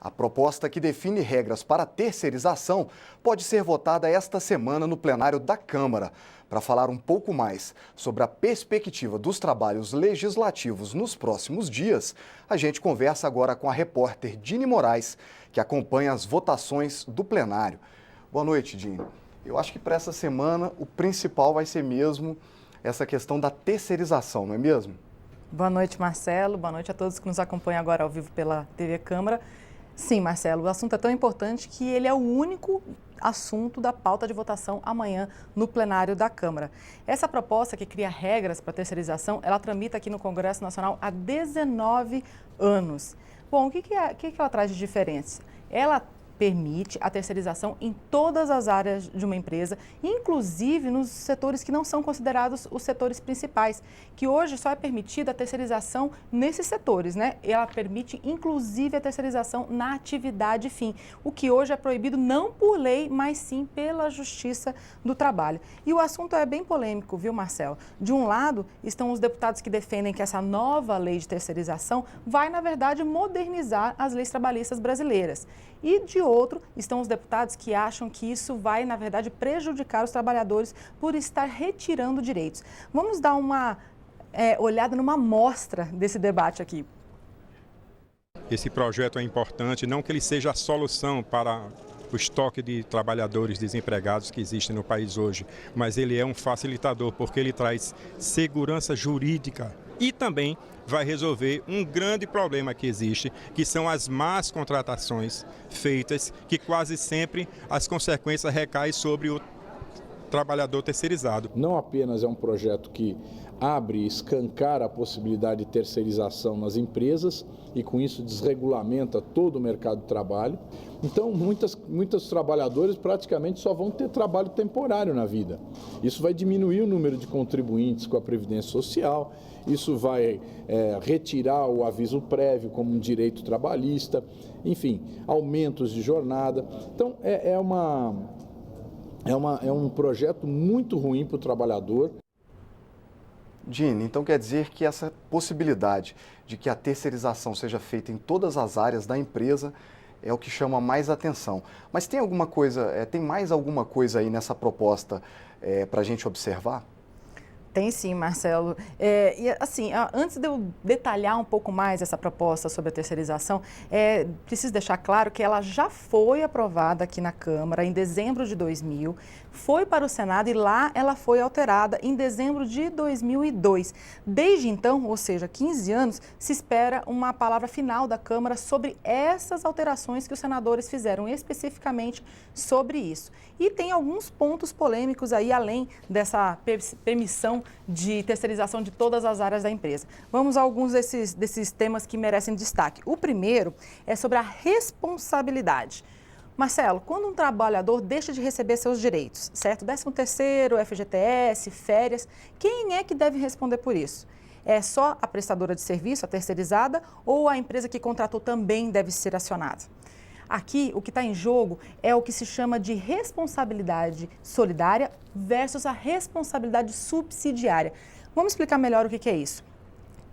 A proposta que define regras para terceirização pode ser votada esta semana no plenário da Câmara. Para falar um pouco mais sobre a perspectiva dos trabalhos legislativos nos próximos dias, a gente conversa agora com a repórter Dini Moraes, que acompanha as votações do plenário. Boa noite, Dini. Eu acho que para essa semana o principal vai ser mesmo essa questão da terceirização, não é mesmo? Boa noite, Marcelo. Boa noite a todos que nos acompanham agora ao vivo pela TV Câmara. Sim, Marcelo, o assunto é tão importante que ele é o único assunto da pauta de votação amanhã no plenário da Câmara. Essa proposta que cria regras para terceirização, ela tramita aqui no Congresso Nacional há 19 anos. Bom, o que ela traz de diferença? Ela permite a terceirização em todas as áreas de uma empresa, inclusive nos setores que não são considerados os setores principais, que hoje só é permitida a terceirização nesses setores, né? Ela permite, inclusive, a terceirização na atividade fim, o que hoje é proibido não por lei, mas sim pela Justiça do Trabalho. E o assunto é bem polêmico, viu, Marcelo? De um lado, estão os deputados que defendem que essa nova lei de terceirização vai, na verdade, modernizar as leis trabalhistas brasileiras. E, de outro, estão os deputados que acham que isso vai, na verdade, prejudicar os trabalhadores por estar retirando direitos. Vamos dar uma olhada numa amostra desse debate aqui. Esse projeto é importante, não que ele seja a solução para o estoque de trabalhadores desempregados que existe no país hoje, mas ele é um facilitador porque ele traz segurança jurídica e também vai resolver um grande problema que existe, que são as más contratações feitas, que quase sempre as consequências recaem sobre o trabalhador terceirizado. Não apenas é um projeto que abre e escancara a possibilidade de terceirização nas empresas e com isso desregulamenta todo o mercado de trabalho. Então, muitos trabalhadores praticamente só vão ter trabalho temporário na vida. Isso vai diminuir o número de contribuintes com a Previdência Social, isso vai retirar o aviso prévio como um direito trabalhista, enfim, aumentos de jornada. Então, é um projeto muito ruim para o trabalhador. Dini, então quer dizer que essa possibilidade de que a terceirização seja feita em todas as áreas da empresa é o que chama mais atenção. Mas tem alguma coisa, tem mais alguma coisa aí nessa proposta para a gente observar? Tem sim, Marcelo. E assim, antes de eu detalhar um pouco mais essa proposta sobre a terceirização, preciso deixar claro que ela já foi aprovada aqui na Câmara em dezembro de 2000, foi para o Senado e lá ela foi alterada em dezembro de 2002. Desde então, ou seja, 15 anos, se espera uma palavra final da Câmara sobre essas alterações que os senadores fizeram especificamente sobre isso. E tem alguns pontos polêmicos aí, além dessa permissão de terceirização de todas as áreas da empresa. Vamos a alguns desses temas que merecem destaque. O primeiro é sobre a responsabilidade. Marcelo, quando um trabalhador deixa de receber seus direitos, certo? 13º, FGTS, férias, quem é que deve responder por isso? É só a prestadora de serviço, a terceirizada, ou a empresa que contratou também deve ser acionada? Aqui, o que está em jogo é o que se chama de responsabilidade solidária versus a responsabilidade subsidiária. Vamos explicar melhor o que é isso.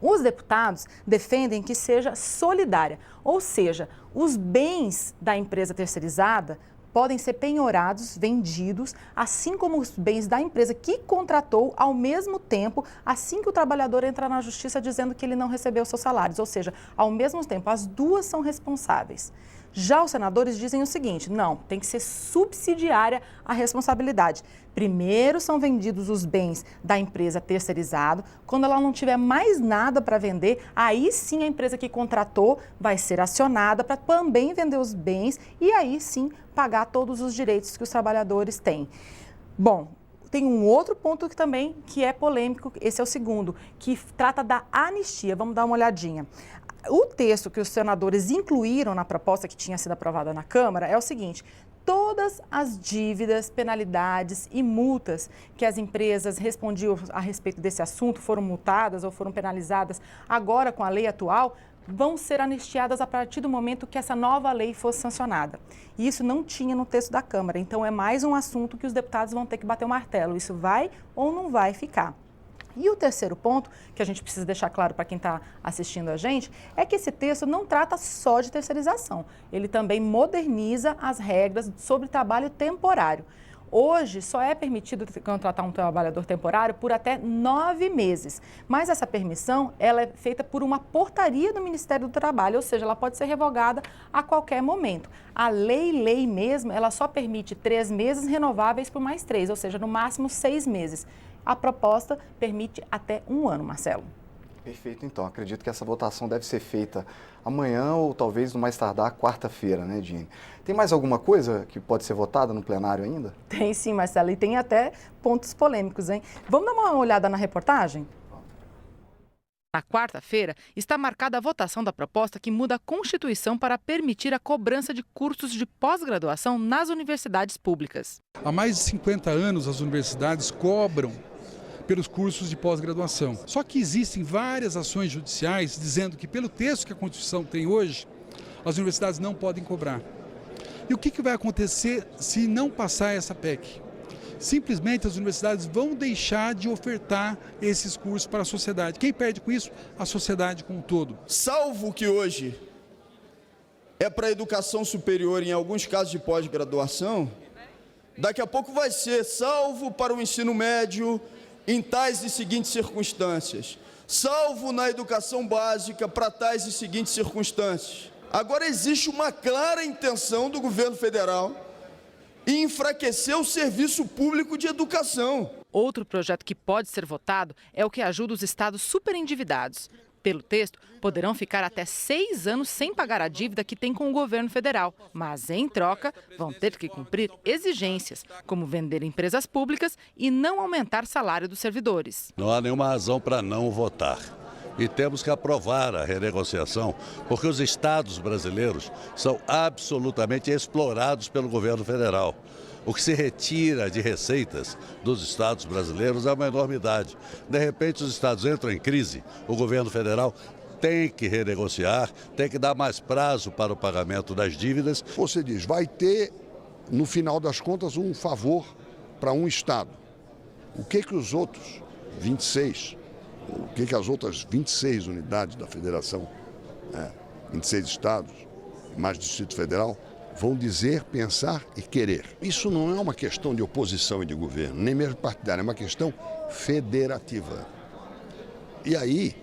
Os deputados defendem que seja solidária, ou seja, os bens da empresa terceirizada podem ser penhorados, vendidos, assim como os bens da empresa que contratou ao mesmo tempo, assim que o trabalhador entrar na justiça dizendo que ele não recebeu seus salários, ou seja, ao mesmo tempo, as duas são responsáveis. Já os senadores dizem o seguinte, não, tem que ser subsidiária a responsabilidade. Primeiro são vendidos os bens da empresa terceirizada, quando ela não tiver mais nada para vender, aí sim a empresa que contratou vai ser acionada para também vender os bens e aí sim pagar todos os direitos que os trabalhadores têm. Bom, tem um outro ponto que é polêmico, esse é o segundo, que trata da anistia. Vamos dar uma olhadinha. O texto que os senadores incluíram na proposta que tinha sido aprovada na Câmara é o seguinte: todas as dívidas, penalidades e multas que as empresas respondiam a respeito desse assunto, foram multadas ou foram penalizadas agora com a lei atual, vão ser anistiadas a partir do momento que essa nova lei fosse sancionada. E isso não tinha no texto da Câmara, então é mais um assunto que os deputados vão ter que bater o martelo. Isso vai ou não vai ficar? E o terceiro ponto, que a gente precisa deixar claro para quem está assistindo a gente, é que esse texto não trata só de terceirização. Ele também moderniza as regras sobre trabalho temporário. Hoje, só é permitido contratar um trabalhador temporário por até 9 meses. Mas essa permissão, ela é feita por uma portaria do Ministério do Trabalho, ou seja, ela pode ser revogada a qualquer momento. A lei mesmo, ela só permite 3 meses renováveis por mais 3, ou seja, no máximo 6 meses. A proposta permite até 1 ano, Marcelo. Perfeito, então. Acredito que essa votação deve ser feita amanhã ou talvez no mais tardar quarta-feira, né, Dini? Tem mais alguma coisa que pode ser votada no plenário ainda? Tem sim, Marcelo, e tem até pontos polêmicos, hein? Vamos dar uma olhada na reportagem? Na quarta-feira, está marcada a votação da proposta que muda a Constituição para permitir a cobrança de cursos de pós-graduação nas universidades públicas. Há mais de 50 anos, as universidades cobram pelos cursos de pós-graduação. Só que existem várias ações judiciais dizendo que, pelo texto que a Constituição tem hoje, as universidades não podem cobrar. E o que vai acontecer se não passar essa PEC? Simplesmente as universidades vão deixar de ofertar esses cursos para a sociedade. Quem perde com isso? A sociedade como um todo. Salvo que hoje é para a educação superior, em alguns casos de pós-graduação, daqui a pouco vai ser salvo para o ensino médio, em tais e seguintes circunstâncias, salvo na educação básica para tais e seguintes circunstâncias. Agora existe uma clara intenção do governo federal em enfraquecer o serviço público de educação. Outro projeto que pode ser votado é o que ajuda os estados superendividados. Pelo texto, poderão ficar até 6 anos sem pagar a dívida que tem com o governo federal, mas, em troca, vão ter que cumprir exigências, como vender empresas públicas e não aumentar salário dos servidores. Não há nenhuma razão para não votar. E temos que aprovar a renegociação, porque os estados brasileiros são absolutamente explorados pelo governo federal. O que se retira de receitas dos estados brasileiros é uma enormidade. De repente, os estados entram em crise, o governo federal tem que renegociar, tem que dar mais prazo para o pagamento das dívidas. Você diz, vai ter, no final das contas, um favor para um estado. O que os outros 26, o que as outras 26 unidades da federação, 26 estados, mais Distrito Federal, vão dizer, pensar e querer. Isso não é uma questão de oposição e de governo, nem mesmo partidária, é uma questão federativa. E aí,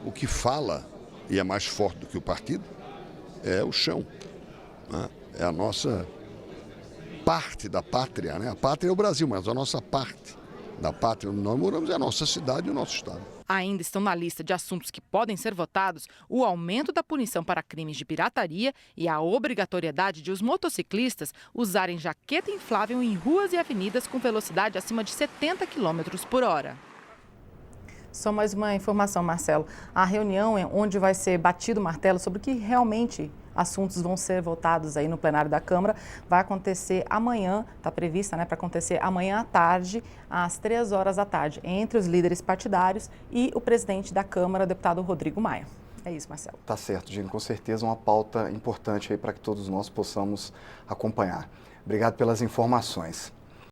o que fala, e é mais forte do que o partido, é o chão. Né? É a nossa parte da pátria. Né? A pátria é o Brasil, mas a nossa parte da pátria onde nós moramos é a nossa cidade e o nosso estado. Ainda estão na lista de assuntos que podem ser votados o aumento da punição para crimes de pirataria e a obrigatoriedade de os motociclistas usarem jaqueta inflável em ruas e avenidas com velocidade acima de 70 km por hora. Só mais uma informação, Marcelo. A reunião onde vai ser batido o martelo sobre o que realmente assuntos vão ser votados aí no plenário da Câmara vai acontecer amanhã, está prevista, né, para acontecer amanhã à tarde, às 3 horas da tarde, entre os líderes partidários e o presidente da Câmara, o deputado Rodrigo Maia. É isso, Marcelo. Tá certo, Gino. Com certeza uma pauta importante aí para que todos nós possamos acompanhar. Obrigado pelas informações.